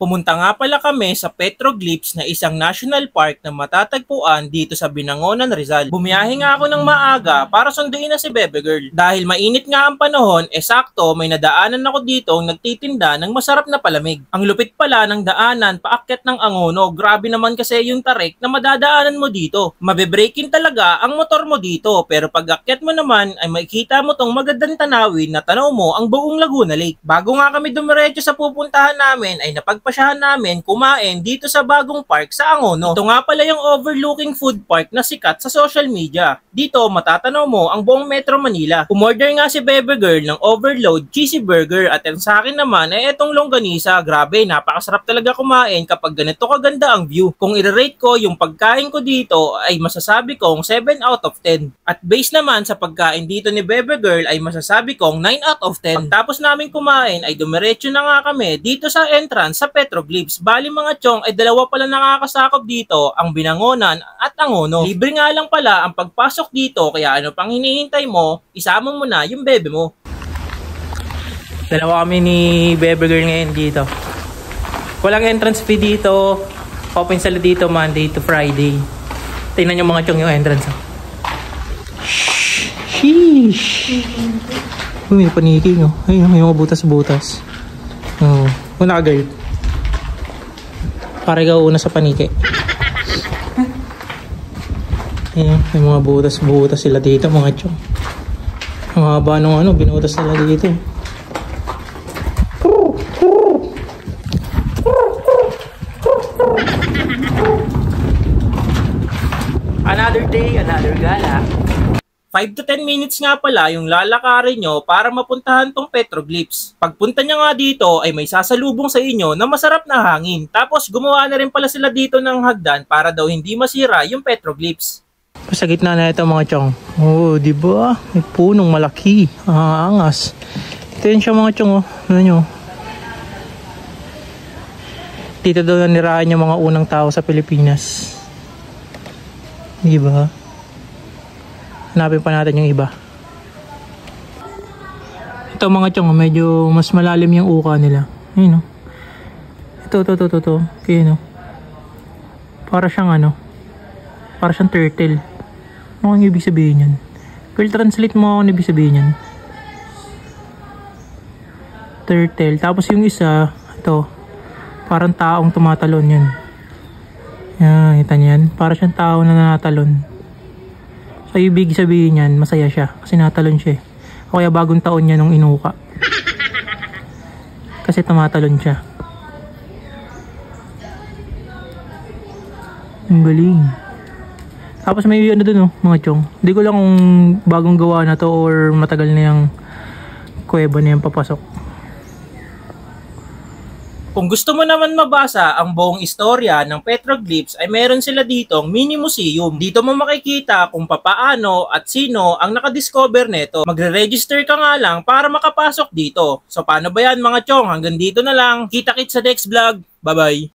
Pumunta nga pala kami sa Petroglyphs na isang national park na matatagpuan dito sa Binangonan, Rizal. Bumiyahe nga ako ng maaga para sunduin na si Bebe Girl. Dahil mainit nga ang panahon, sakto may nadaanan ako dito nagtitinda ng masarap na palamig. Ang lupit pala ng daanan paakyat ng Angono. Grabe naman kasi yung tarik na madadaanan mo dito. Mabe-breakin talaga ang motor mo dito, pero pag akyat mo naman ay makikita mo tong magandang tanawin na tanaw mo ang buong Laguna Lake. Bago nga kami dumiretso sa pupuntahan namin ay napagpasyahan namin kumain dito sa bagong park sa Angono. Ito nga pala yung overlooking food park na sikat sa social media. Dito matatanaw mo ang buong Metro Manila. Umorder nga si Bebe Girl ng overload cheesy burger at ang sa akin naman ay etong longganisa. Grabe, napakasarap talaga kumain kapag ganito kaganda ang view. Kung i-rate ko yung pagkain ko dito ay masasabi kong 7 out of 10. At based naman sa pagkain dito ni Bebe Girl ay masasabi kong 9 out of 10. Pagtapos namin kumain ay dumiretso na nga kami dito sa entrance sa Petroglyphs. Bali mga chong ay dalawa pala nakakasakop dito, ang Binangonan at Angono. Libre nga lang pala ang pagpasok dito kaya ano pang hinihintay mo, isama mo na yung bebe mo. Dalawa kami ni Bebe Girl ngayon dito. Walang entrance fee dito. Open sila dito Monday to Friday. Tingnan nyo mga chong yung entrance. Sheesh! May paniki no. Ay, may mga butas-butas. Oh, una ka girl. Para ikaw una sa paniki. Ayan, may mga butas-butas sila dito mga chong. Ang haba nung ano, binutas sila dito. Another day, another gala. 5 to 10 minutes nga pala yung lalakarin nyo para mapuntahan tong Petroglyphs. Pagpunta nyo nga dito ay may sasalubong sa inyo na masarap na hangin. Tapos gumawa na rin pala sila dito ng hagdan para daw hindi masira yung Petroglyphs. Sa gitna na ito mga chong. Oh, di ba? May punong malaki. Angas. Ito yun siya mga chong. Oh. Ano nyo? Dito daw nanirahan yung mga unang tao sa Pilipinas. Di ba? Hanapin pa natin yung iba. Ito mga chong, medyo mas malalim yung uka nila. Ayun o. Ito. Ayun o. Para siyang ano. Para siyang turtle. Ano ang ibig sabihin yan? Girl, translate mo ang ibig sabihin yan. Turtle. Tapos yung isa, ito. Parang taong tumatalon yun. Yan, kita niyan. Para siyang tao na nanatalon. So, ibig sabihin yan, masaya siya. Kasi natalon siya. O kaya bagong taon niya nung inuka. Kasi tumatalon siya. Ang galing. Tapos may ano dun mga chong. Hindi ko lang kung bagong gawa na to or matagal na yung kuweba na yung papasok. Kung gusto mo naman mabasa ang buong istorya ng Petroglyphs ay meron sila ditong mini museum. Dito mo makikita kung papaano at sino ang nakadiscover nito. Magre-register ka nga lang para makapasok dito. So paano ba yan mga chong? Hanggang dito na lang. Kita-kits sa next vlog. Bye-bye!